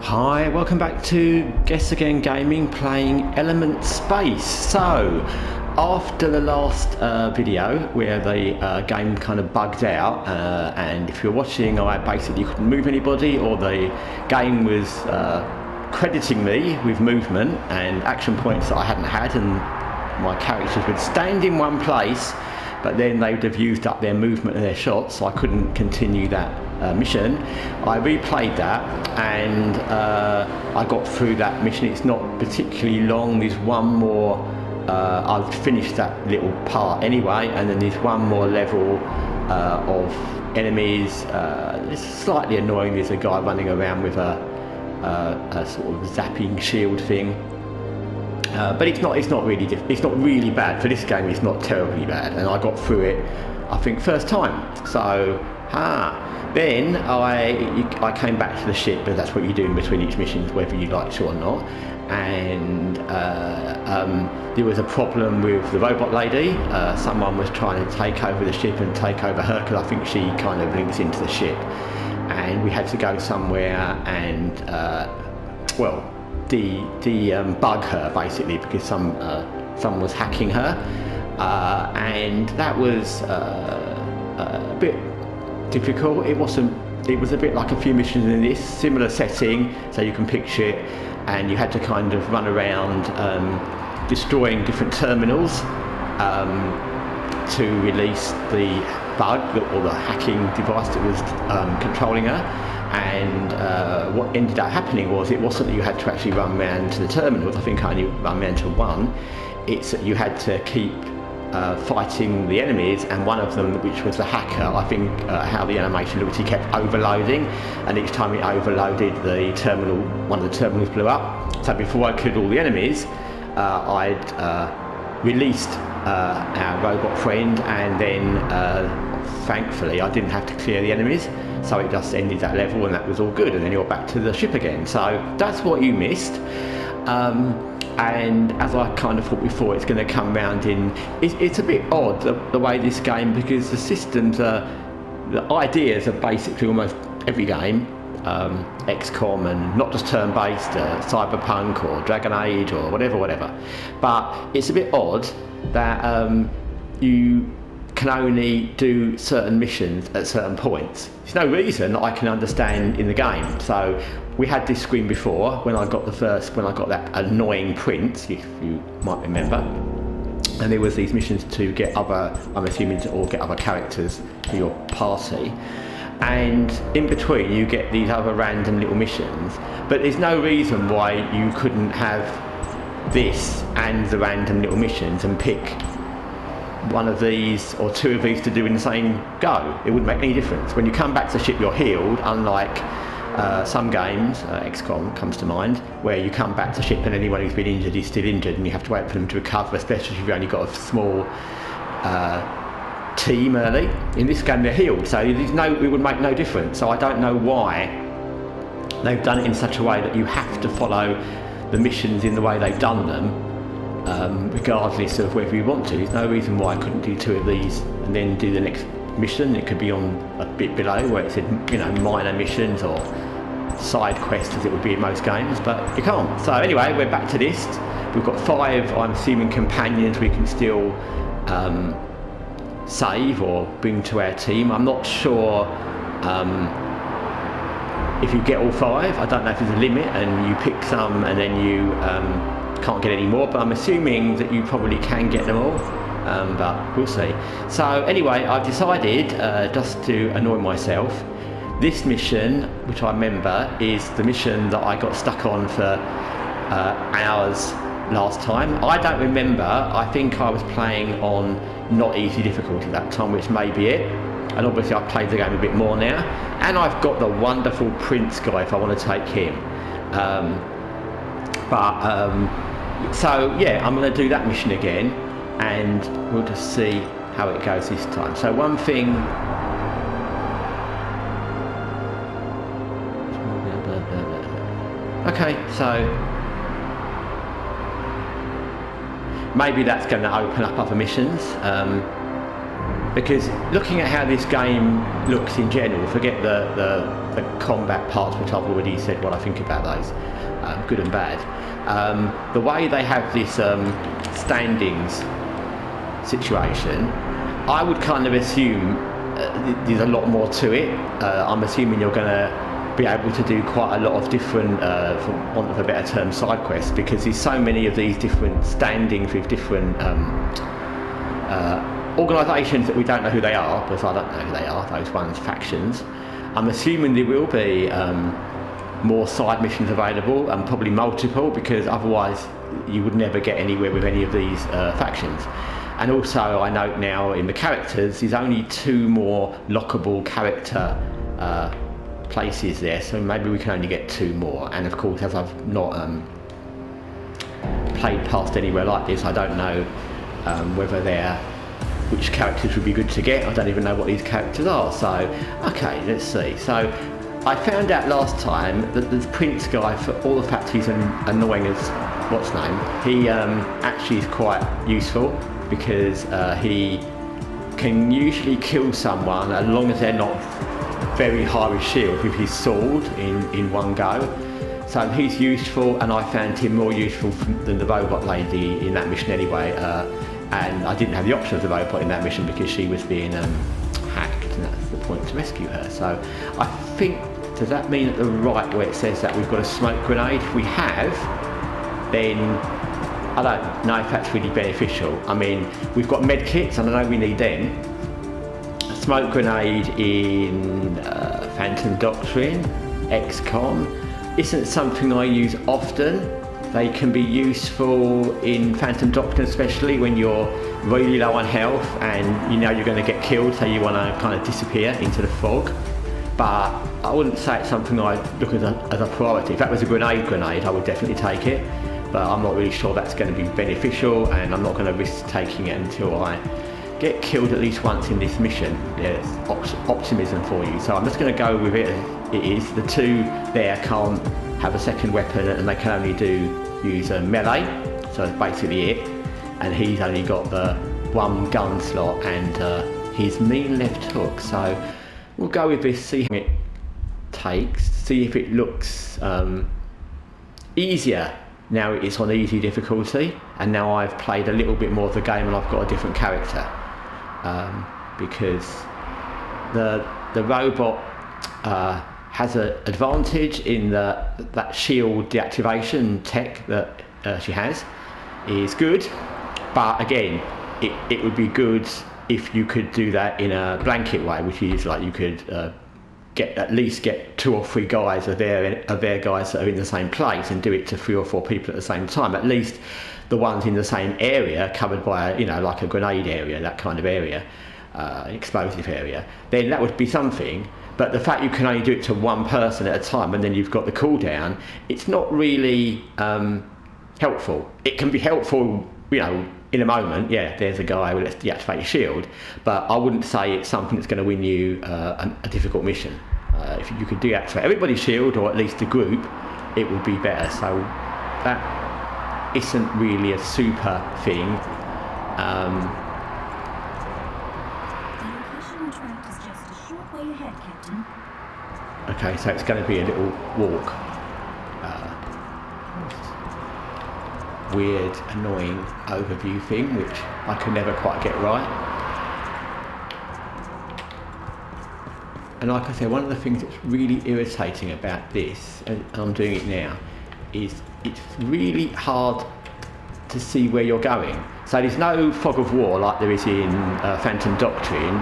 Hi, welcome back to Guessagaingaming playing Element Space. So, after the last video where the game kind of bugged out, and if you're watching I basically couldn't move anybody, or the game was crediting me with movement and action points that I hadn't had, and my characters would stand in one place but then they would have used up their movement and their shots, so I couldn't continue that mission. I replayed that and I got through that mission. It's not particularly long, there's one more, I've finished that little part anyway, and then there's one more level of enemies. It's slightly annoying, there's a guy running around with a sort of zapping shield thing. But it's not really bad. For this game it's not terribly bad, and I got through it I think first time. So then I came back to the ship, but that's what you do in between each mission, whether you like to or not. And there was a problem with the robot lady. Someone was trying to take over the ship and take over her, because I think she kind of links into the ship, and we had to go somewhere and debug her basically, because someone was hacking her, and that was a bit difficult. It was a bit like a few missions in this similar setting, so you can picture it, and you had to kind of run around destroying different terminals to release the bug or the hacking device that was controlling her. And what ended up happening was, it wasn't that you had to actually run around to the terminals. I think I only run around to one. It's that you had to keep fighting the enemies, and one of them, which was the hacker, I think how the animation looked, he kept overloading, and each time it overloaded, the terminal, one of the terminals blew up. So before I killed all the enemies, I'd released our robot friend, and then thankfully I didn't have to clear the enemies, so it just ended that level and that was all good, and then you're back to the ship again. So that's what you missed. And as I kind of thought before, it's going to come round in, it's a bit odd the way this game, because the systems are, the ideas are basically almost every game, XCOM, and not just turn-based, Cyberpunk or Dragon Age or whatever, but it's a bit odd that you can only do certain missions at certain points. There's no reason that I can understand in the game. So we had this screen before when I got that annoying print, if you might remember, and there was these missions to get other, I'm assuming to all get other characters for your party, and in between you get these other random little missions, but there's no reason why you couldn't have this and the random little missions and pick one of these or two of these to do in the same go. It wouldn't make any difference. When you come back to the ship, you're healed, unlike some games, XCOM comes to mind, where you come back to the ship and anyone who's been injured is still injured and you have to wait for them to recover, especially if you've only got a small team early. In this game they're healed, so it would make no difference. So I don't know why they've done it in such a way that you have to follow the missions in the way they've done them, regardless of whether you want to. There's no reason why I couldn't do two of these and then do the next mission. It could be on a bit below where it said, minor missions or side quests, as it would be in most games, but you can't. So anyway, we're back to this. We've got 5, I'm assuming, companions we can still save or bring to our team. I'm not sure if you get all 5. I don't know if there's a limit and you pick some and then you can't get any more, but I'm assuming that you probably can get them all, but we'll see. So anyway, I've decided, just to annoy myself, this mission, which I remember, is the mission that I got stuck on for hours last time. I don't remember, I think I was playing on not easy difficulty that time, which may be it, and obviously I've played the game a bit more now, and I've got the wonderful Prince guy if I want to take him. So yeah, I'm going to do that mission again, and we'll just see how it goes this time. So one thing, okay, so maybe that's going to open up other missions. because looking at how this game looks in general, forget the combat parts, which I've already said what I think about those, good and bad. The way they have this standings situation, I would kind of assume there's a lot more to it. I'm assuming you're going to be able to do quite a lot of different, for want of a better term, side quests, because there's so many of these different standings with different organisations that we don't know who they are, because I don't know who they are, those ones, factions. I'm assuming there will be more side missions available, and probably multiple, because otherwise you would never get anywhere with any of these factions. And also I note now in the characters there's only 2 more lockable character places there, so maybe we can only get 2 more. And of course, as I've not played past anywhere like this, I don't know whether which characters would be good to get. I don't even know what these characters are, so okay, let's see. So I found out last time that the Prince guy, for all the fact he's annoying as what's name, he actually is quite useful, because he can usually kill someone as long as they're not very high with shield with his sword in one go. So he's useful, and I found him more useful than the robot lady in that mission anyway. And I didn't have the option of the robot in that mission because she was being hacked, and that's the point, to rescue her. So I think, does that mean at the right where it says that we've got a smoke grenade? If we have, then I don't know if that's really beneficial. I mean, we've got med kits, and I know we need them. A smoke grenade in Phantom Doctrine, XCOM, isn't something I use often. They can be useful in Phantom Doctrine, especially when you're really low on health and you know you're going to get killed, so you want to kind of disappear into the fog. But I wouldn't say it's something I look at as a priority. If that was a grenade, I would definitely take it. But I'm not really sure that's going to be beneficial, and I'm not going to risk taking it until I get killed at least once in this mission. There's optimism for you. So I'm just going to go with it as it is. The 2 there can't have a second weapon, and they can only use a melee, so that's basically it. And he's only got the 1 gun slot and his mean left hook. So we'll go with this, see how it takes, see if it looks easier. Now it's on easy difficulty, and now I've played a little bit more of the game and I've got a different character, because the robot has an advantage in that shield deactivation tech that she has is good, but again, it would be good if you could do that in a blanket way, which is like you could at least get 2 or 3 guys of their guys that are in the same place, and do it to 3 or 4 people at the same time. At least the ones in the same area, covered by like a grenade area, that kind of area, explosive area, then that would be something. But the fact you can only do it to 1 person at a time, and then you've got the cooldown, it's not really helpful. It can be helpful, in a moment. Yeah, there's a guy, let's deactivate your shield. But I wouldn't say it's something that's going to win you a difficult mission. If you could deactivate everybody's shield, or at least the group, it would be better. So that isn't really a super thing. Okay, so it's going to be a little walk. Weird, annoying overview thing, which I can never quite get right. And like I said, one of the things that's really irritating about this, and I'm doing it now, is it's really hard to see where you're going. So there's no fog of war like there is in Phantom Doctrine,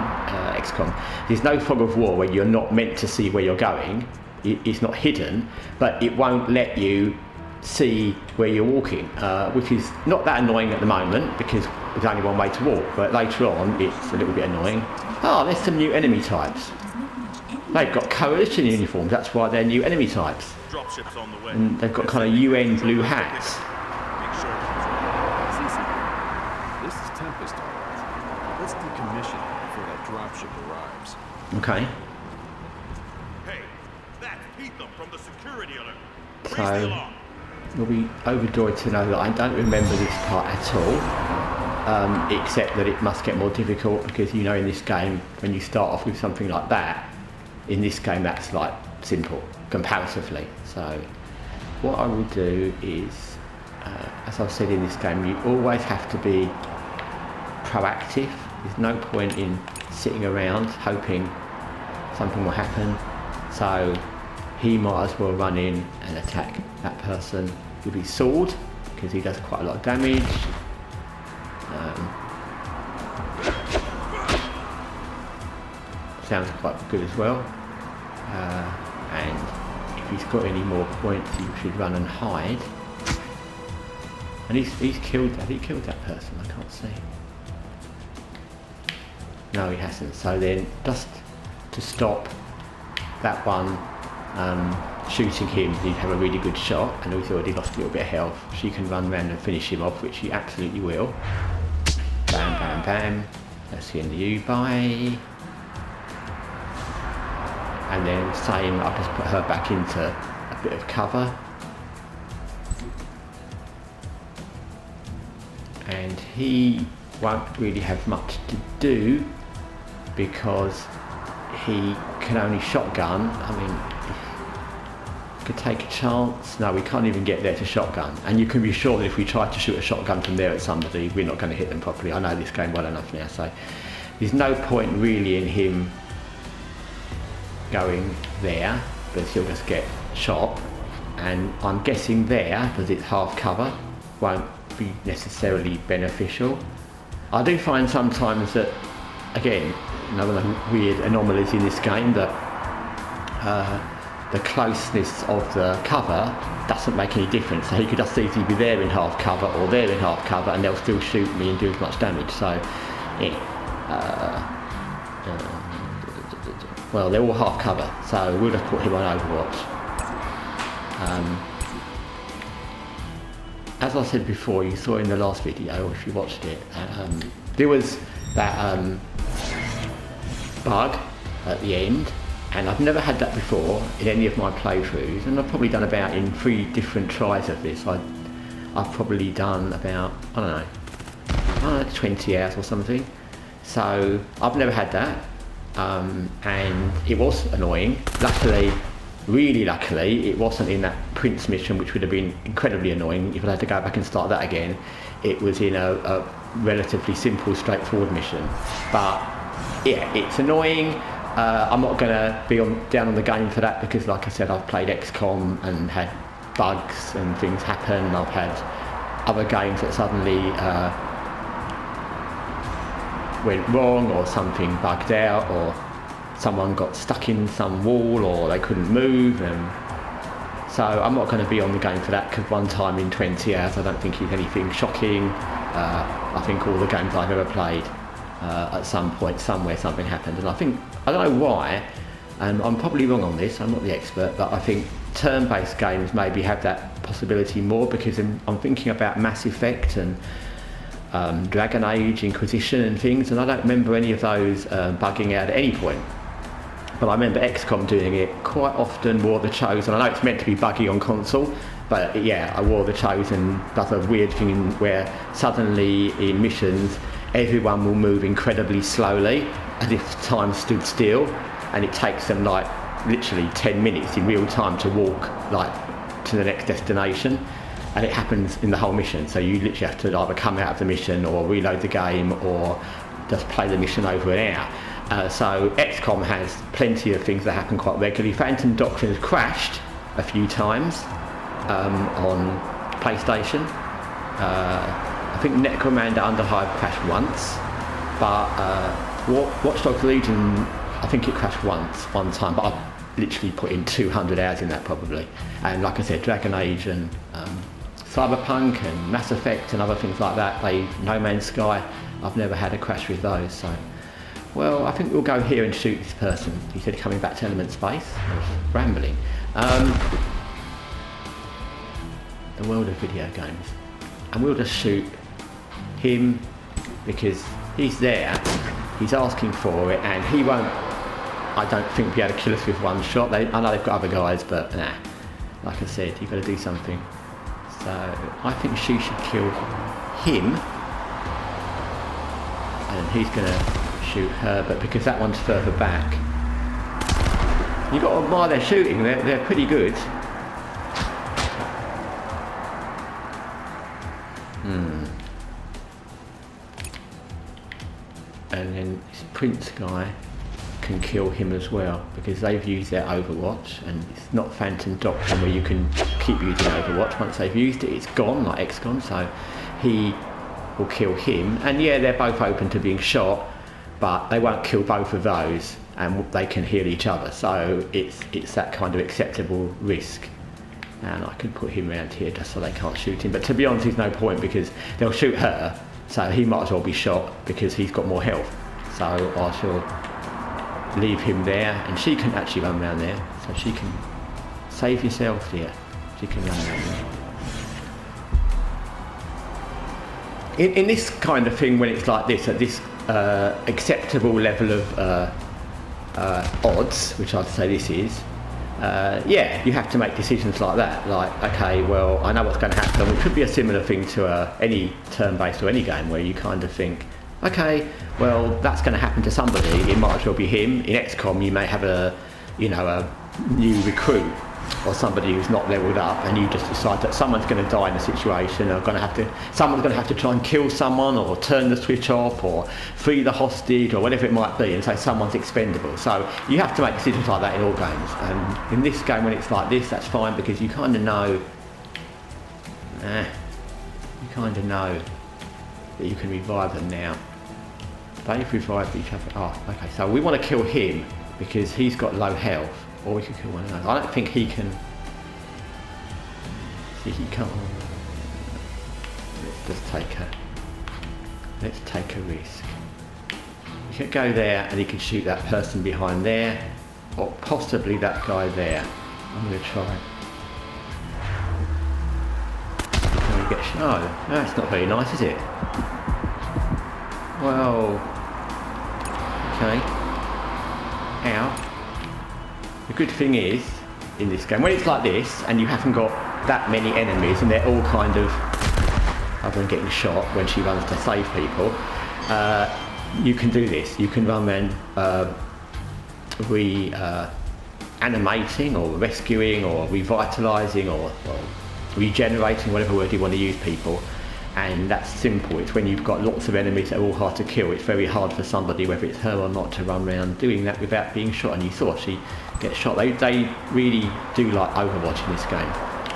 XCOM. There's no fog of war where you're not meant to see where you're going. It's not hidden, but it won't let you see where you're walking, which is not that annoying at the moment because there's only one way to walk, but later on it's a little bit annoying. There's some new enemy types. They've got coalition uniforms, that's why they're new enemy types. Dropships on the way. And they've got kind of UN blue hats. This is Tempest, all right. Let's decommission it before that dropship arrives. Okay. Hey, that's Peter from the security alert. Raise So the alarm. we'll be overjoyed to know that I don't remember this part at all. except that it must get more difficult because you know in this game when you start off with something like that, in this game that's like simple comparatively. So what I will do is, as I've said in this game, you always have to be proactive. There's no point in sitting around hoping something will happen. So he might as well run in and attack that person with his sword because he does quite a lot of damage. Sounds quite good as well. And if he's got any more points, he should run and hide. And he's killed. Have he killed that person? I can't see. No, he hasn't. So then, just to stop that one shooting him, he'd have a really good shot, and he's already lost a little bit of health. She can run around and finish him off, which she absolutely will. Bam, bam, bam. That's the end of you. Bye. And then same, I'll just put her back into a bit of cover. And he won't really have much to do because he can only shotgun. I mean, could take a chance. No, we can't even get there to shotgun. And you can be sure that if we try to shoot a shotgun from there at somebody, we're not going to hit them properly. I know this game well enough now, so there's no point really in him going there, because he'll just get shot. And I'm guessing there, because it's half cover, won't be necessarily beneficial. I do find sometimes that, again, another weird anomalies in this game, that the closeness of the cover doesn't make any difference. So he could just easily be there in half cover or there in half cover and they'll still shoot me and do as much damage. So yeah, well, they're all half cover, so we'll just put him on Overwatch. As I said before, you saw in the last video, or if you watched it, there was that bug at the end, and I've never had that before in any of my playthroughs, and I've probably done about in 3 different tries of this. I've probably done about, I don't know, 20 hours or something. So I've never had that, and it was annoying. Luckily, really luckily, it wasn't in that Prince mission, which would have been incredibly annoying if I had to go back and start that again. It was in a relatively simple, straightforward mission. But yeah, it's annoying. I'm not going to be down on the game for that because, like I said, I've played XCOM and had bugs and things happen. I've had other games that suddenly went wrong, or something bugged out, or someone got stuck in some wall, or they couldn't move. And so I'm not going to be on the game for that, because one time in 20 hours I don't think it's anything shocking. I think all the games I've ever played, at some point, somewhere, something happened. And I don't know why, and I'm probably wrong on this, I'm not the expert, but I think turn-based games maybe have that possibility more, because I'm thinking about Mass Effect and Dragon Age, Inquisition and things, and I don't remember any of those bugging out at any point. But I remember XCOM doing it quite often. War of the Chosen, I know it's meant to be buggy on console, but yeah, War of the Chosen does a weird thing where suddenly in missions everyone will move incredibly slowly as if time stood still, and it takes them like literally 10 minutes in real time to walk like to the next destination, and it happens in the whole mission. So you literally have to either come out of the mission or reload the game or just play the mission over an hour. So XCOM has plenty of things that happen quite regularly. Phantom Doctrine has crashed a few times on PlayStation. I think Necromanda Underhive crashed once, but Watch Dogs Legion, I think it crashed one time, but I've literally put in 200 hours in that probably. And like I said, Dragon Age and Cyberpunk and Mass Effect and other things like that, No Man's Sky, I've never had a crash with those. So, well, I think we'll go here and shoot this person. He said coming back to Element Space. I was rambling. The world of video games. And we'll just shoot him because he's there, he's asking for it, and he won't, I don't think, be able to kill us with one shot. I know they've got other guys, but nah, like I said, you've got to do something. So I think she should kill him, and he's going to shoot her, but because that one's further back, you've got to admire their shooting. They're pretty good. And then this Prince guy can kill him as well, because they've used their Overwatch, and it's not Phantom Doctrine where you can keep using Overwatch. Once they've used it, it's gone, like XCOM, so he will kill him. And yeah, they're both open to being shot, but they won't kill both of those, and they can heal each other, so it's that kind of acceptable risk. And I could put him around here just so they can't shoot him, but to be honest, there's no point, because they'll shoot her, so he might as well be shot because he's got more health. So I shall leave him there, and she can actually run around there, so she can save yourself here. She can run around there. In this kind of thing, when it's like this, at this acceptable level of odds, which I'd say this is, yeah, you have to make decisions like that. Like, okay, well, I know what's going to happen. It could be a similar thing to any turn-based or any game where you kind of think, okay, well, that's going to happen to somebody. It might as well be him. In XCOM, you may have a new recruit or somebody who's not leveled up, and you just decide that someone's going to die in a situation, or someone's going to have to try and kill someone, or turn the switch off, or free the hostage, or whatever it might be, and say someone's expendable. So you have to make decisions like that in all games. And in this game, when it's like this, that's fine, because you kind of know, that you can revive them now. They've revived each other. Oh, okay, so we want to kill him because he's got low health, or we could kill one of those. I don't think he can. See, he can't. Let's just let's take a risk. He could go there and he can shoot that person behind there, or possibly that guy there. I'm going to try. Can we get no, that's not very nice, is it? Well, okay. Ow. The good thing is, in this game, when it's like this, and you haven't got that many enemies, and they're all kind of, other than getting shot when she runs to save people, you can do this. You can run around animating, or rescuing, or revitalising, or regenerating, whatever word you want to use, people. And that's simple. It's when you've got lots of enemies that are all hard to kill, it's very hard for somebody, whether it's her or not, to run around doing that without being shot. And you saw she gets shot. They really do like Overwatch in this game.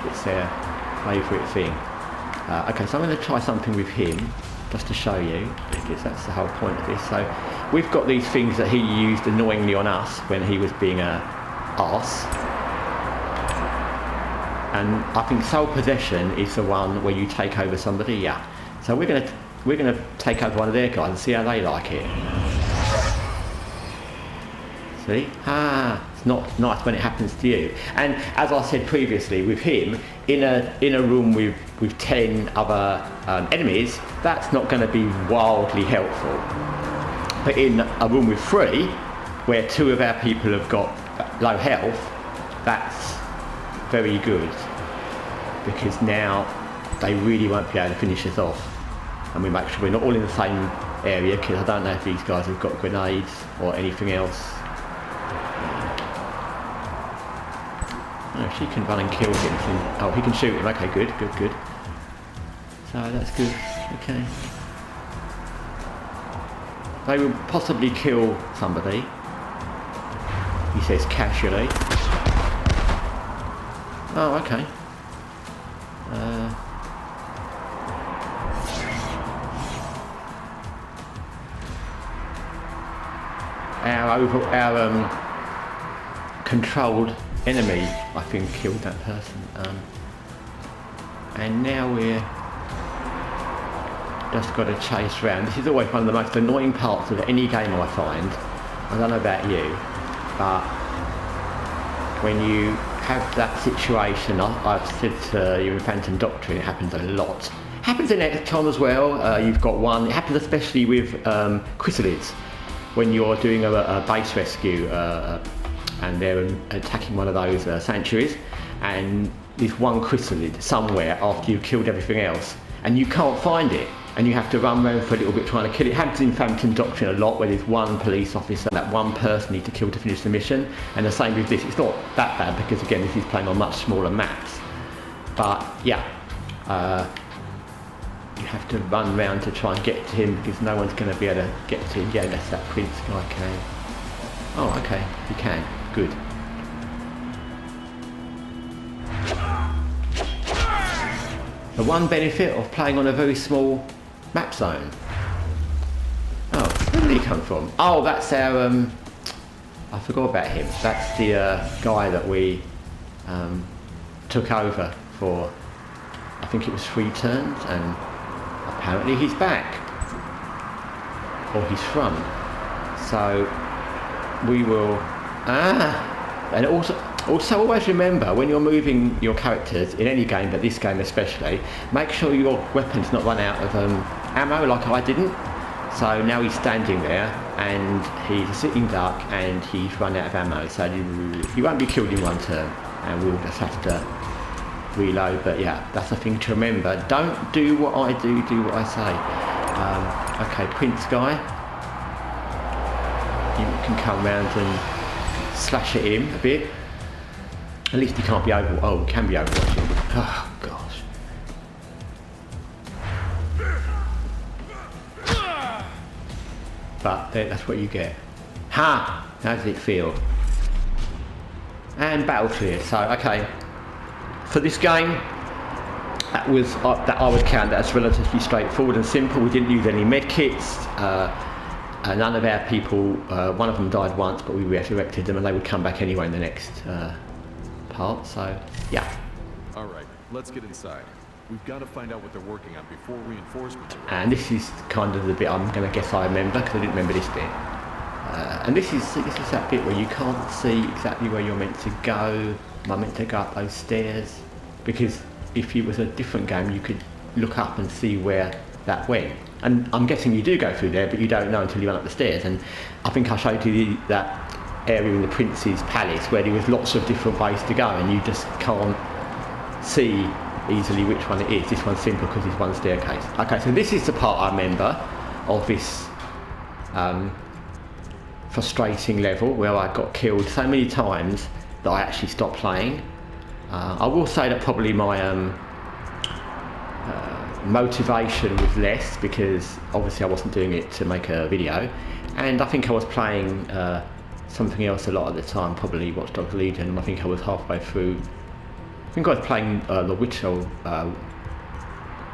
It's their favourite thing. Okay, so I'm going to try something with him, just to show you, because that's the whole point of this. So we've got these things that he used annoyingly on us when he was being a arse. And I think Sole Possession is the one where you take over somebody, yeah. So we're gonna take over one of their guys and see how they like it. See? It's not nice when it happens to you. And as I said previously, with him, in a room with 10 other enemies, that's not going to be wildly helpful. But in a room with 3, where 2 of our people have got low health, that's very good, because now they really won't be able to finish us off, and we make sure we're not all in the same area, because I don't know if these guys have got grenades or anything else. Oh, she can run and kill him. Oh, he can shoot him. Okay, good. So that's good. Okay. They will possibly kill somebody, he says casually. Oh, okay. Our controlled enemy, I think, killed that person. And now we're just got to chase around. This is always one of the most annoying parts of any game, I find. I don't know about you, but when you have that situation, I've said to you in Phantom Doctrine, it happens a lot. It happens in XCOM as well. You've got one. It happens especially with chrysalids, when you're doing a base rescue and they're attacking one of those sanctuaries, and there's one chrysalid somewhere after you've killed everything else, and you can't find it. and you have to run around for a little bit trying to kill it. It happens in Phantom Doctrine a lot, where there's one police officer that one person needs to kill to finish the mission, and the same with this. It's not that bad because again this is playing on much smaller maps, but yeah, you have to run around to try and get to him because no one's going to be able to get to him. Yeah, that's that prince guy can. Oh, okay, you can. Good. The one benefit of playing on a very small map zone. Oh, where did he come from? Oh, that's our, I forgot about him. That's the guy that we took over for, I think it was 3 turns, and apparently he's back. Or he's from. So, we will, and also always remember when you're moving your characters in any game, but this game especially, make sure your weapon's not run out of ammo like I didn't. So now he's standing there and he's a sitting duck and he's run out of ammo, so you won't be killed in 1 turn and we'll just have to reload. But yeah, that's a thing to remember. Don't do what I do, do what I say. Okay, Prince guy, you can come round and slash at him a bit. At least he can't be over. Oh, he can be overwatching. Oh gosh. But that's what you get. Ha! How does it feel? And battle clear. So okay, for this game, that I would count that as relatively straightforward and simple. We didn't use any med kits. None of our people. One of them died once, but we resurrected them, and they would come back anyway in the next part. So yeah. All right, let's get inside. We've got to find out what they're working on before reinforcements arrive. And this is kind of the bit I'm going to guess I remember, because I didn't remember this bit. And this is that bit where you can't see exactly where you're meant to go. Am I meant to go up those stairs? Because if it was a different game, you could look up and see where that went. And I'm guessing you do go through there, but you don't know until you run up the stairs. And I think I showed you that area in the Prince's Palace where there was lots of different ways to go, and you just can't see easily which one it is. This one's simple because it's one staircase. Okay, so this is the part I remember of this frustrating level where I got killed so many times that I actually stopped playing. I will say that probably my motivation was less because obviously I wasn't doing it to make a video, and I think I was playing something else a lot at the time, probably Watch Dogs Legion, and I think I was halfway through. I think I was playing The Witcher,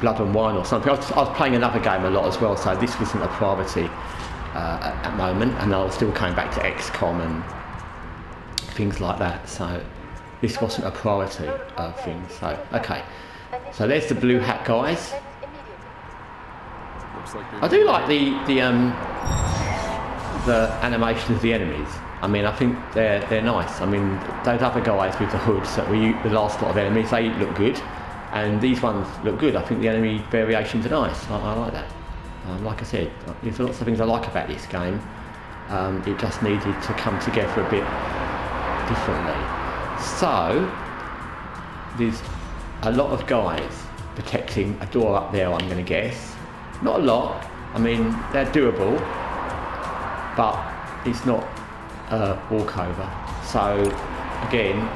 Blood and Wine or something. I was playing another game a lot as well, so this wasn't a priority at that moment, and I was still coming back to XCOM and things like that, so this wasn't a priority of things. So, okay. So there's the blue hat guys. Looks like I do like the animation of the enemies. I mean, I think they're nice. I mean, those other guys with the hoods that were the last lot of enemies, they look good, and these ones look good. I think the enemy variations are nice. I like that. Like I said, there's lots of things I like about this game. It just needed to come together a bit differently. So there's a lot of guys protecting a door up there, I'm going to guess. Not a lot. I mean, they're doable, but it's not a walkover. So again,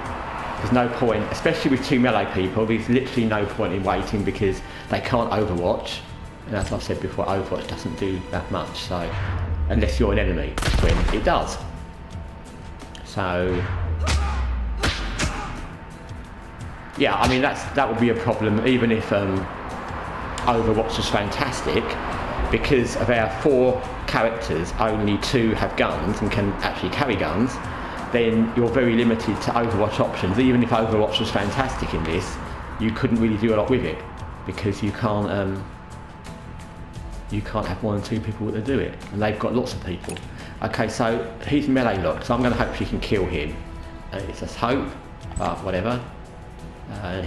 there's no point, especially with 2 melee people, there's literally no point in waiting because they can't overwatch. And as I've said before, Overwatch doesn't do that much, so unless you're an enemy, when it does. So yeah, I mean that would be a problem even if Overwatch was fantastic, because of our 4 characters, only 2 have guns and can actually carry guns. Then you're very limited to Overwatch options. Even if Overwatch was fantastic in this, you couldn't really do a lot with it because you can't have more than 2 people that do it, and they've got lots of people. Okay, so he's melee locked, so I'm going to hope she can kill him. It's just hope, but whatever.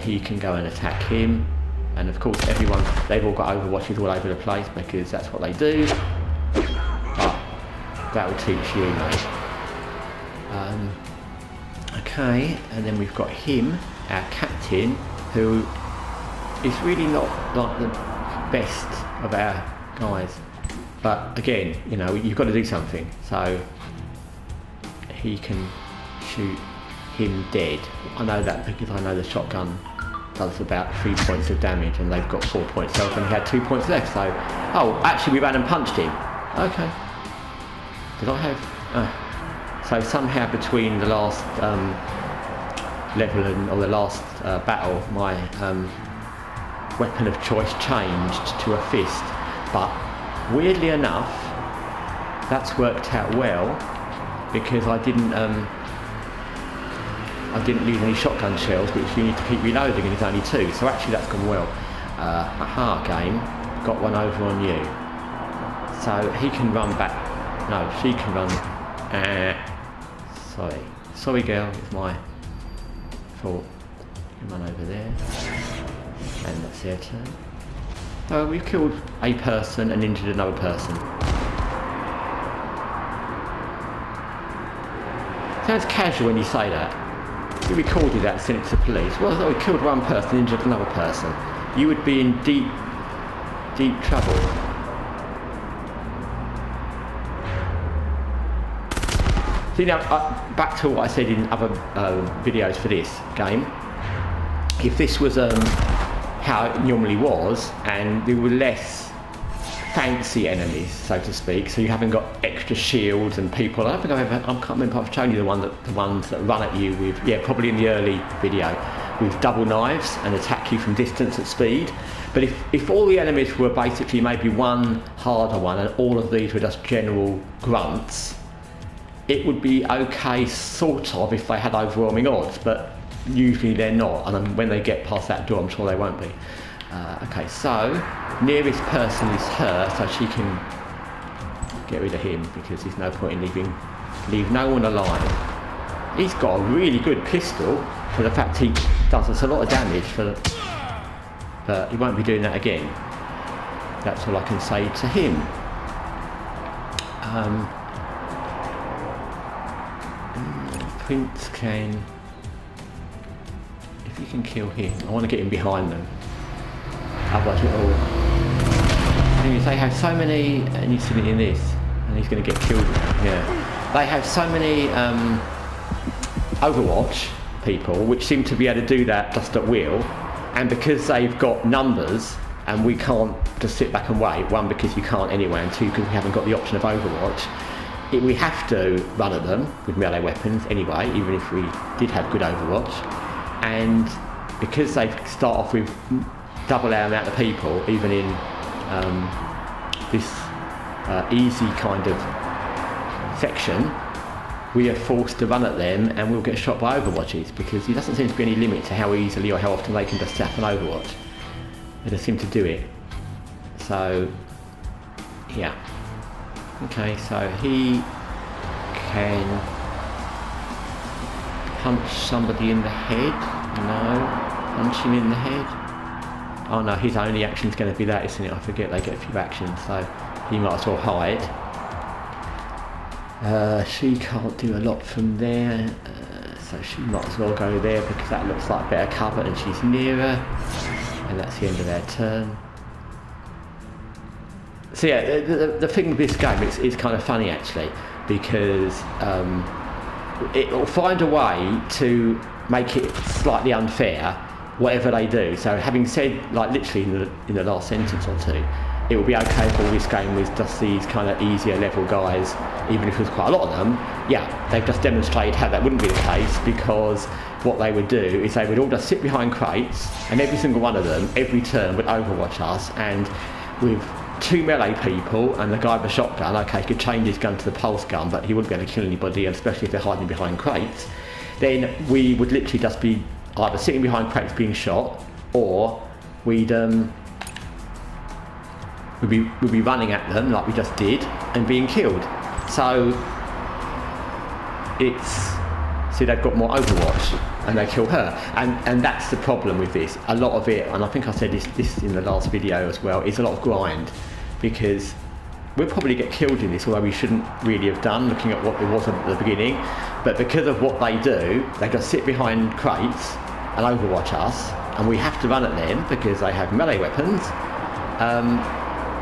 He can go and attack him, and of course they've all got Overwatches all over the place because that's what they do. But that will teach you, mate. Okay, and then we've got him, our captain, who is really not like the best of our guys. But again, you know, you've got to do something. So he can shoot him dead. I know that because I know the shotgun does about 3 points of damage and they've got 4 points left and he had 2 points left. So, oh, actually we ran and punched him. Okay. Did I have... So somehow between the last level or the last battle, my weapon of choice changed to a fist. But weirdly enough, that's worked out well because I didn't lose any shotgun shells, which you need to keep reloading, and it's only 2. So actually that's gone well. Aha, game, got one over on you. So he can run back. No, she can run. Sorry girl, it's my fault. You can run over there. And that's their turn. So we've killed a person and injured another person. Sounds casual when you say that. If you recorded that and sent it to the police, well, we killed one person, injured another person. You would be in deep trouble. See now, back to what I said in other videos for this game. If this was how it normally was, and there were less fancy enemies, so to speak, so you haven't got extra shields and people. I can't remember if I've shown you the ones that run at you with, yeah, probably in the early video, with double knives and attack you from distance at speed. But if all the enemies were basically maybe one harder one and all of these were just general grunts, it would be okay, sort of, if they had overwhelming odds, but usually they're not, and when they get past that door I'm sure they won't be. Okay, so nearest person is her, so she can get rid of him because there's no point in leave no one alive. He's got a really good pistol for the fact he does us a lot of damage, but he won't be doing that again. That's all I can say to him. Prince can... If you can kill him, I want to get him behind them. Otherwise it'll... They have so many... And he's sitting in this, and he's going to get killed. Yeah. They have so many Overwatch people, which seem to be able to do that just at will. And because they've got numbers, and we can't just sit back and wait, one, because you can't anyway, and two, because we haven't got the option of Overwatch, we have to run at them with melee weapons anyway, even if we did have good Overwatch. And because they start off with double our amount of people, even in this easy kind of section, we are forced to run at them and we'll get shot by Overwatches because there doesn't seem to be any limit to how easily or how often they can just zap an Overwatch. They just seem to do it. So, yeah. Okay, so he can punch somebody in the head. No. Punch him in the head. Oh no, his only action's going to be that, isn't it? I forget they get a few actions, so he might as well hide. She can't do a lot from there, so she might as well go there because that looks like better cover and she's nearer. And that's the end of their turn. So yeah, the thing with this game, it's kind of funny actually, because it will find a way to make it slightly unfair, whatever they do. So having said, like literally in the last sentence or two, it would be okay if all this game was just these kind of easier level guys, even if there's quite a lot of them. Yeah, they've just demonstrated how that wouldn't be the case, because what they would do is they would all just sit behind crates, and every single one of them, every turn, would overwatch us, and with two melee people and the guy with a shotgun, okay, he could change his gun to the pulse gun, but he wouldn't be able to kill anybody, especially if they're hiding behind crates. Then we would literally just be either sitting behind crates being shot, or we'd be running at them like we just did and being killed. So see, they've got more Overwatch and they kill her, and that's the problem with this. A lot of it, and I think I said this in the last video as well, is a lot of grind, because we'll probably get killed in this, although we shouldn't really have done, looking at what it was at the beginning. But because of what they do, they just sit behind crates and overwatch us, and we have to run at them because they have melee weapons.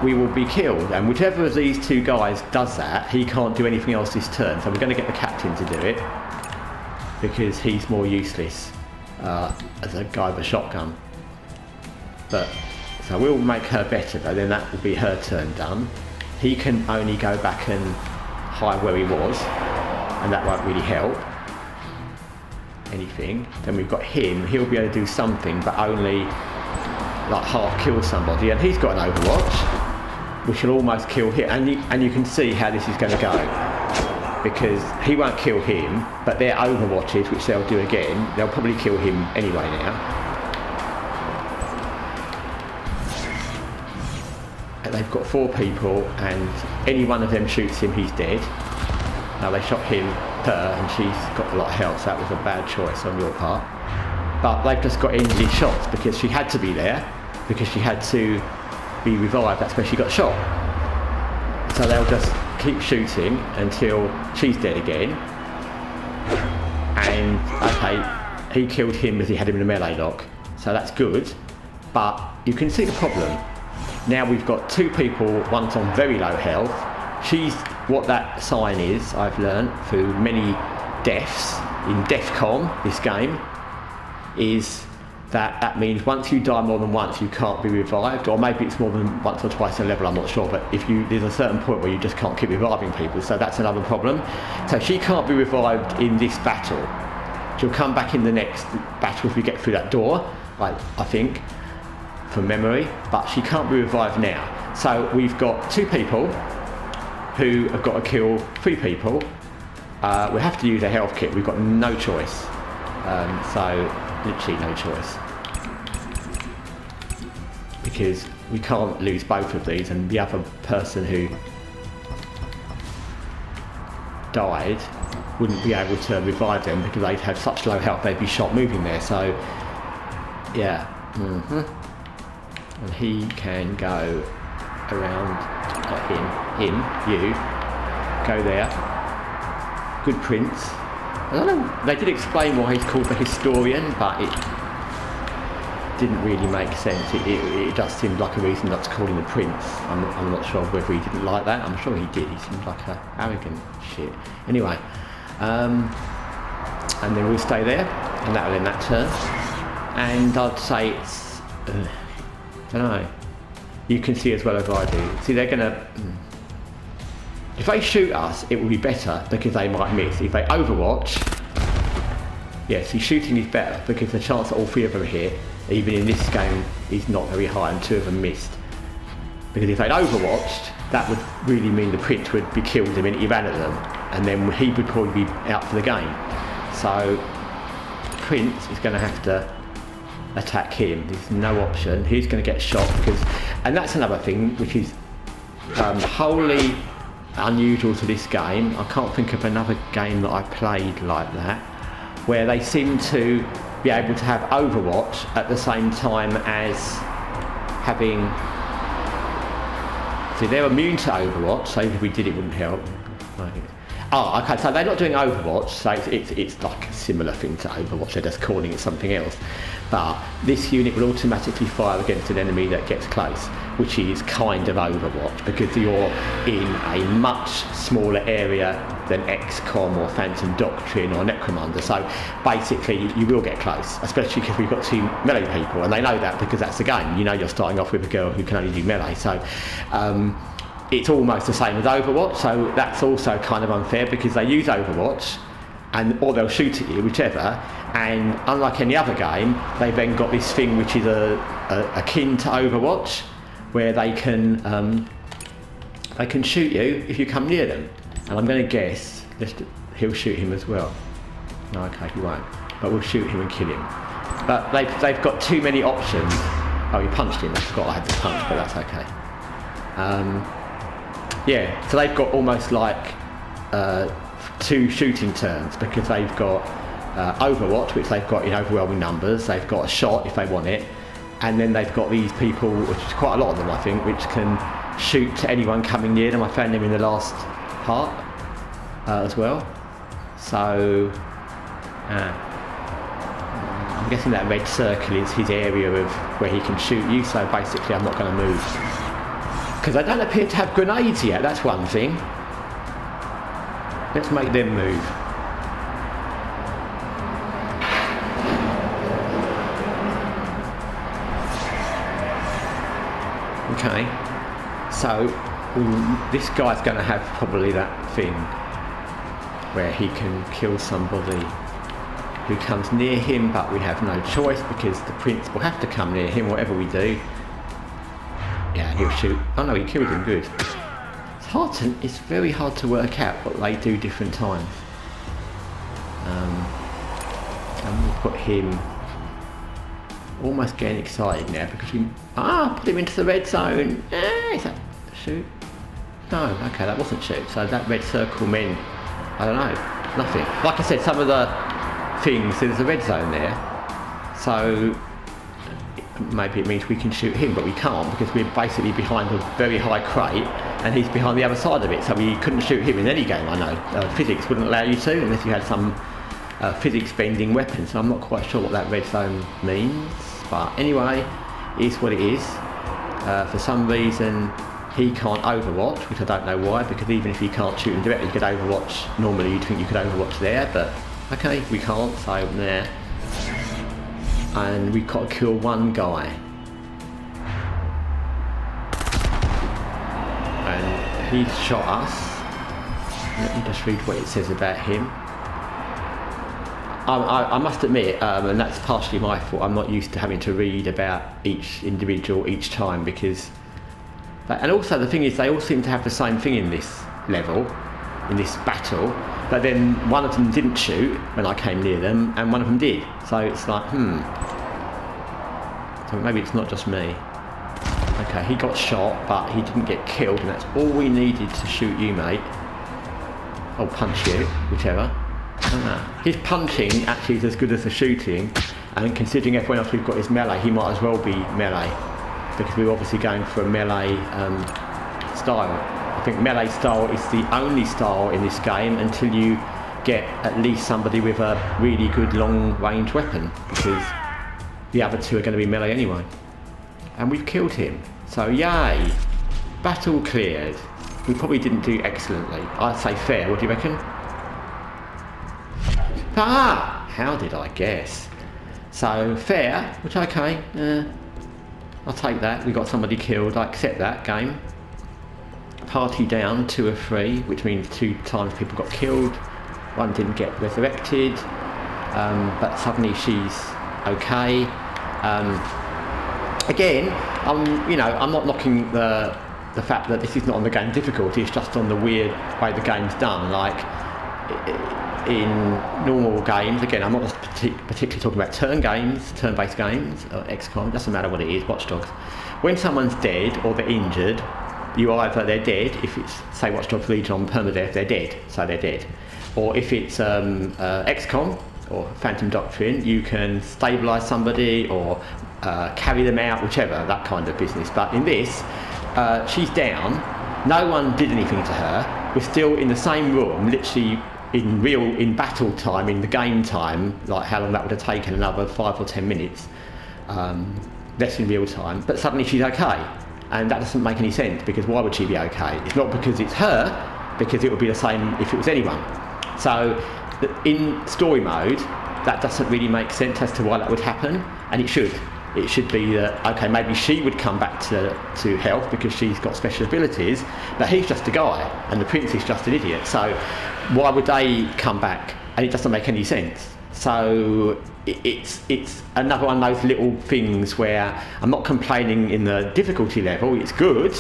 we will be killed. And whichever of these two guys does that, he can't do anything else this turn. So we're going to get the captain to do it, because he's more useless as a guy with a shotgun. But so we'll make her better, though. Then that will be her turn done. He can only go back and hide where he was, and that won't really help anything. Then we've got him. He'll be able to do something, but only like half kill somebody. And he's got an Overwatch, which will almost kill him. And you can see how this is going to go, because he won't kill him, but their Overwatches, which they'll do again, they'll probably kill him anyway now. And they've got 4 people, and any one of them shoots him, he's dead. Now they shot her, and she's got a lot of health, so that was a bad choice on your part. But they've just got endless shots, because she had to be there, because she had to be revived. That's where she got shot. So they'll just keep shooting until she's dead again. And okay, he killed him as he had him in a melee lock, so that's good. But you can see the problem. Now we've got 2 people, one's on very low health. She's, what that sign is, I've learned through many deaths in DEFCON, this game, is that means once you die more than once, you can't be revived, or maybe it's more than once or twice a level, I'm not sure, but there's a certain point where you just can't keep reviving people, so that's another problem. So she can't be revived in this battle. She'll come back in the next battle if we get through that door, I think, from memory, but she can't be revived now. So we've got 2 people who have got to kill 3 people. We have to use a health kit, we've got no choice. So literally no choice, because we can't lose both of these, and the other person who died wouldn't be able to revive them because they'd have such low health, they'd be shot moving there. So yeah, and he can go around you go there. Good prince. I don't know, they did explain why he's called the historian, but it didn't really make sense. It just seemed like a reason not to call him the prince. I'm not sure whether he didn't like that. I'm sure he did. He seemed like an arrogant shit. Anyway, and then we'll stay there, and that'll end that turn. And I'd say it's, I don't know, you can see as well as I do. See, they're gonna, if they shoot us, it will be better because they might miss. If they Overwatch, yeah, see, shooting is better because the chance that all 3 of them are here, even in this game, is not very high, and 2 of them missed. Because if they'd Overwatched, that would really mean the Prince would be killed the minute he ran at them, and then he would probably be out for the game. So Prince is going to have to attack him. There's no option. He's going to get shot because, and that's another thing which is wholly unusual to this game. I can't think of another game that I played like that, where they seem to be able to have Overwatch at the same time as having, see, they're immune to Overwatch, so if we did it wouldn't help. Oh, okay, so they're not doing Overwatch, so it's like a similar thing to Overwatch, they're just calling it something else. But this unit will automatically fire against an enemy that gets close, which is kind of Overwatch, because you're in a much smaller area than XCOM or Phantom Doctrine or Necromunda. So basically you will get close, especially because we've got 2 melee people, and they know that because that's the game. You know you're starting off with a girl who can only do melee. So it's almost the same as Overwatch, so that's also kind of unfair because they use Overwatch, or they'll shoot at you, whichever, and unlike any other game, they've then got this thing which is akin to Overwatch, where they can shoot you if you come near them. And I'm going to guess he'll shoot him as well. No, okay, he won't, but we'll shoot him and kill him. But they've got too many options. Oh, he punched him. I forgot I had to punch, but that's okay. Yeah, so they've got almost like 2 shooting turns because they've got Overwatch, which they've got in overwhelming numbers. They've got a shot if they want it, and then they've got these people, which is quite a lot of them I think, which can shoot to anyone coming near them. I found them in the last part as well. So I'm guessing that red circle is his area of where he can shoot you, so basically I'm not going to move. Because they don't appear to have grenades yet, that's one thing. Let's make them move. Okay, so this guy's going to have probably that thing where he can kill somebody who comes near him, but we have no choice because the prince will have to come near him whatever we do. Yeah, he'll shoot. Oh no, he killed him, good. It's very hard to work out what they do different times. And we'll put him almost getting excited now because we put him into the red zone. Is that shoot? No, okay, that wasn't shoot. So that red circle meant, I don't know, nothing. Like I said, some of the things, there's a red zone there. So maybe it means we can shoot him, but we can't because we're basically behind a very high crate and he's behind the other side of it. So we couldn't shoot him in any game, I know. Physics wouldn't allow you to unless you had some physics bending weapon. So I'm not quite sure what that red zone means. But anyway, it is what it is. For some reason, he can't overwatch, which I don't know why, because even if he can't shoot him directly, you could overwatch. Normally you'd think you could overwatch there, but okay, we can't, so there. And we've got to kill one guy. And he's shot us. Let me just read what it says about him. I must admit, and that's partially my fault, I'm not used to having to read about each individual each time because... And also the thing is, they all seem to have the same thing in this level, in this battle, but then one of them didn't shoot when I came near them, and one of them did. So it's like, So maybe it's not just me. Okay, he got shot, but he didn't get killed, and that's all we needed to shoot you, mate. Or punch you, whichever. His punching actually is as good as the shooting, and considering everyone else we've got is melee, he might as well be melee because we're obviously going for a melee style. I think melee style is the only style in this game until you get at least somebody with a really good long range weapon, because the other two are going to be melee anyway. And we've killed him, so yay, battle cleared. We probably didn't do excellently. I'd say fair, what do you reckon? How did I guess? So fair, which okay, I'll take that. We got somebody killed, I accept that game. Party down, 2 of 3, which means 2 times people got killed. One didn't get resurrected, but suddenly she's okay. Again, I'm not knocking the fact that this is not on the game difficulty, it's just on the weird way the game's done. Like, in normal games, again, I'm not particularly talking about turn-based games, or XCOM, doesn't matter what it is, Watch Dogs. When someone's dead or they're injured, they're dead. If it's, say, Watch Dogs Legion on permadeath, they're dead, so they're dead. Or if it's XCOM or Phantom Doctrine, you can stabilise somebody or carry them out, whichever, that kind of business. But in this, she's down, no one did anything to her, we're still in the same room, literally in battle time, in the game time, like how long that would have taken, another 5 or 10 minutes, less in real time, but suddenly she's okay. And that doesn't make any sense, because why would she be okay? It's not because it's her, because it would be the same if it was anyone. So in story mode, that doesn't really make sense as to why that would happen, and it should. It should be that, okay, maybe she would come back to health because she's got special abilities, but he's just a guy, and the prince is just an idiot. So why would they come back? And it doesn't make any sense. So it's another one of those little things where I'm not complaining in the difficulty level, it's good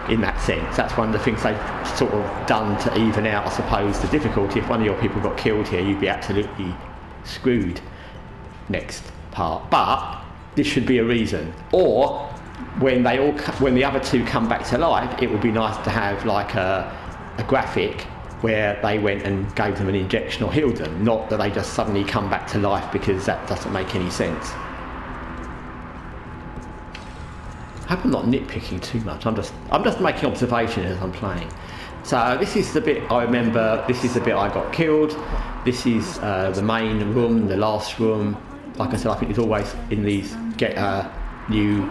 in that sense. That's one of the things they've sort of done to even out, I suppose, the difficulty. If one of your people got killed here, you'd be absolutely screwed next part. But this should be a reason. Or when the other two come back to life, it would be nice to have like a graphic where they went and gave them an injection or healed them, not that they just suddenly come back to life, because that doesn't make any sense. I hope I'm not nitpicking too much. I'm just making observations as I'm playing. So this is the bit I remember. This is the bit I got killed. This is the main room, the last room. Like I said, I think it's always in these new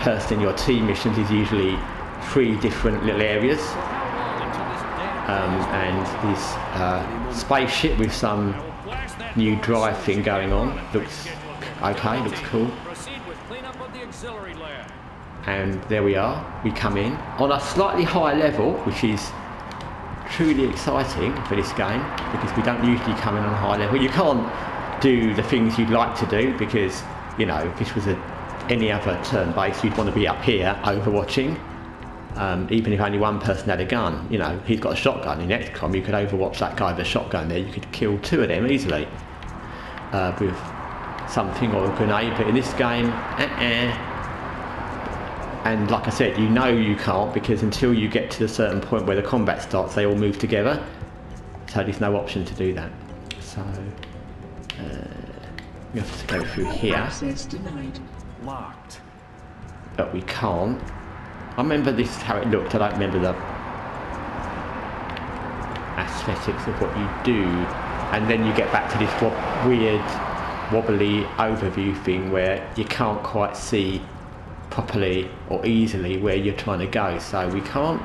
person in your team missions is usually 3 different little areas. And this spaceship with some new drive thing going on looks okay, looks cool. And there we are, we come in on a slightly higher level, which is truly exciting for this game, because we don't usually come in on a high level. You can't do the things you'd like to do, because, you know, if this was any other turn-based, you'd want to be up here overwatching. Even if only one person had a gun, you know, he's got a shotgun. In XCOM, you could overwatch that guy with a shotgun there. You could kill 2 of them easily with something or a grenade. But in this game, and like I said, you know you can't, because until you get to a certain point where the combat starts, they all move together. So there's no option to do that. So we have to go through here. Access denied. Locked. But we can't. I remember this how it looked. I don't remember the aesthetics of what you do. And then you get back to this weird wobbly overview thing where you can't quite see properly or easily where you're trying to go. So we can't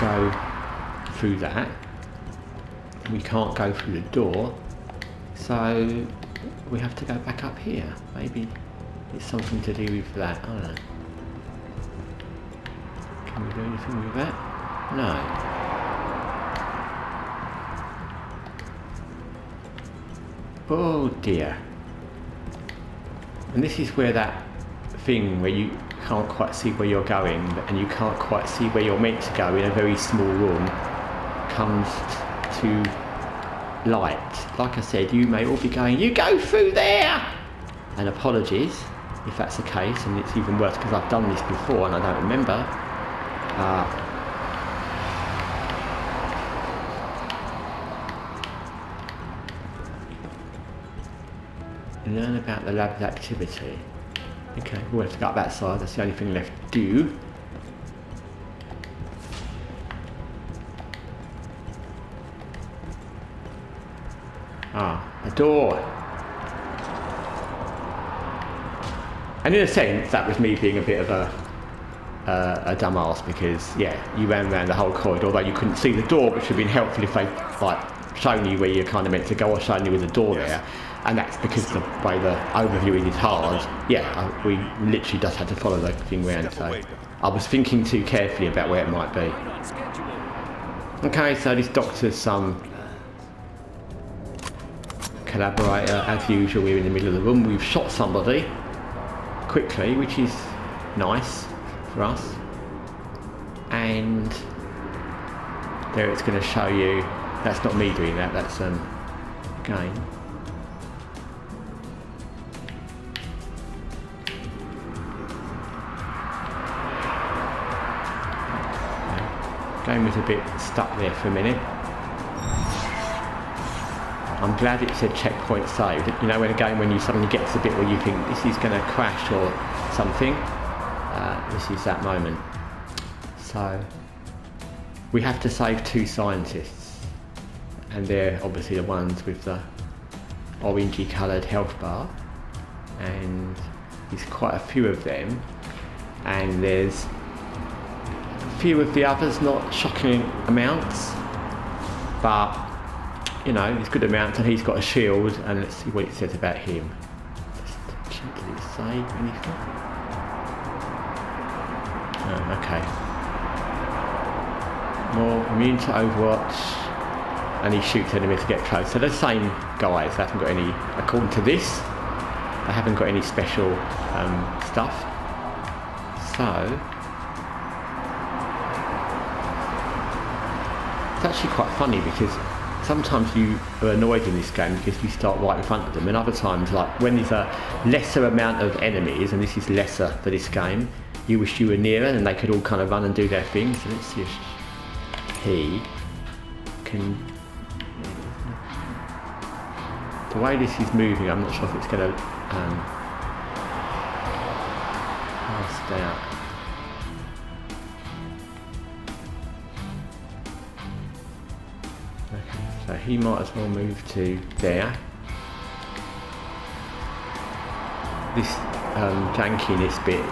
go through that. We can't go through the door. So we have to go back up here. Maybe it's something to do with that. I don't know. Can we do anything with that? No. Oh dear. And this is where that thing where you can't quite see where you're going, and you can't quite see where you're meant to go in a very small room, comes to light. Like I said, you may all be going, you go through there! And apologies if that's the case, and it's even worse because I've done this before and I don't remember. Learn about the lab's activity. Okay, we'll have to go up that side, that's the only thing left to do. A door. And in a sense, that was me being a bit of a dumbass, because yeah, you ran around the whole corridor, although you couldn't see the door, which would have been helpful if they like shown you where you're kind of meant to go, or shown you with a door there. And that's because the way the overviewing is hard. Yeah, we literally just had to follow the thing round, so I was thinking too carefully about where it might be. Okay, so this doctor's some collaborator, as usual. We're in the middle of the room. We've shot somebody quickly, which is nice for us. And there it's going to show you, that's not me doing that, that's game. Game was a bit stuck there for a minute. I'm glad it said checkpoint saved. You know, in a game when you suddenly get to the bit where you think this is going to crash or something, this is that moment. So we have to save 2 scientists, and they're obviously the ones with the orangey coloured health bar, and there's quite a few of them, and there's few of the others, not shocking amounts, but you know, it's good amounts, and he's got a shield, and let's see what it says about him. Just check, did it say anything? Oh, okay. More immune to Overwatch, and he shoots enemies to get close. So they're the same guys, they haven't got any, according to this, they haven't got any special stuff. So it's actually quite funny, because sometimes you are annoyed in this game because you start right in front of them, and other times, like when there's a lesser amount of enemies, and this is lesser for this game, you wish you were nearer and they could all kind of run and do their thing. So let's see if he can... The way this is moving, I'm not sure if it's going to pass out. So he might as well move to there. This janky this bit,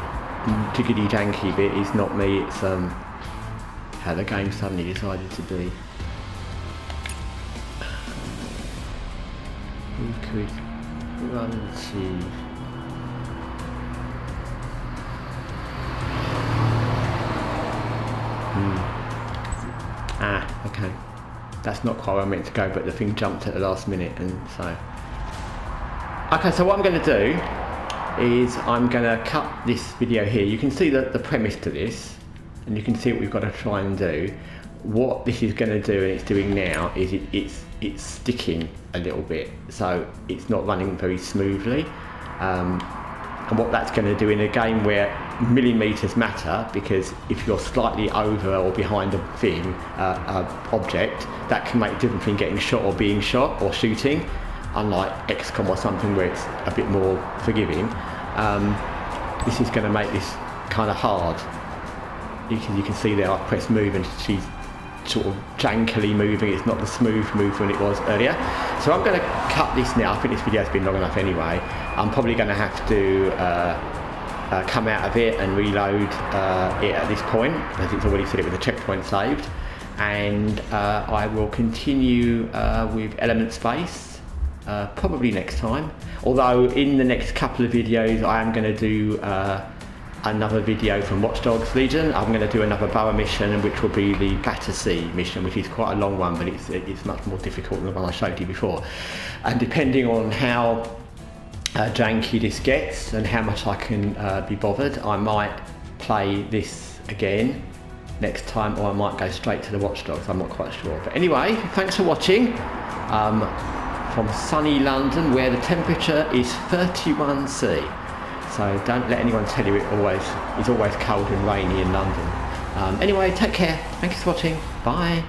jiggity janky bit is not me, it's how the game suddenly decided to be. We could run to... okay. That's not quite where I meant to go, but the thing jumped at the last minute, and so... Okay, so what I'm going to do is I'm going to cut this video here. You can see the premise to this, and you can see what we've got to try and do. What this is going to do, and it's doing now, is it's sticking a little bit, so it's not running very smoothly. And what that's going to do in a game where millimeters matter, because if you're slightly over or behind a thing, object, that can make a difference between getting shot or being shot or shooting, unlike XCOM or something where it's a bit more forgiving. This is going to make this kind of hard. You can see there I press move and she's sort of jankily moving. It's not the smooth movement it was earlier. So I'm going to cut this now. I think this video has been long enough anyway. I'm probably going to have to come out of it and reload it at this point, as it's already said it with the checkpoint saved. And I will continue with element space probably next time. Although in the next couple of videos I am going to do another video from Watch Dogs Legion. I'm going to do another Boa mission, which will be the Battersea mission, which is quite a long one, but it's much more difficult than the one I showed you before. And depending on how janky this gets and how much I can be bothered, I might play this again next time, or I might go straight to the Watch Dogs. I'm not quite sure. But anyway, thanks for watching from sunny London, where the temperature is 31°C. So don't let anyone tell you it's always cold and rainy in London. Anyway, take care. Thanks for watching. Bye.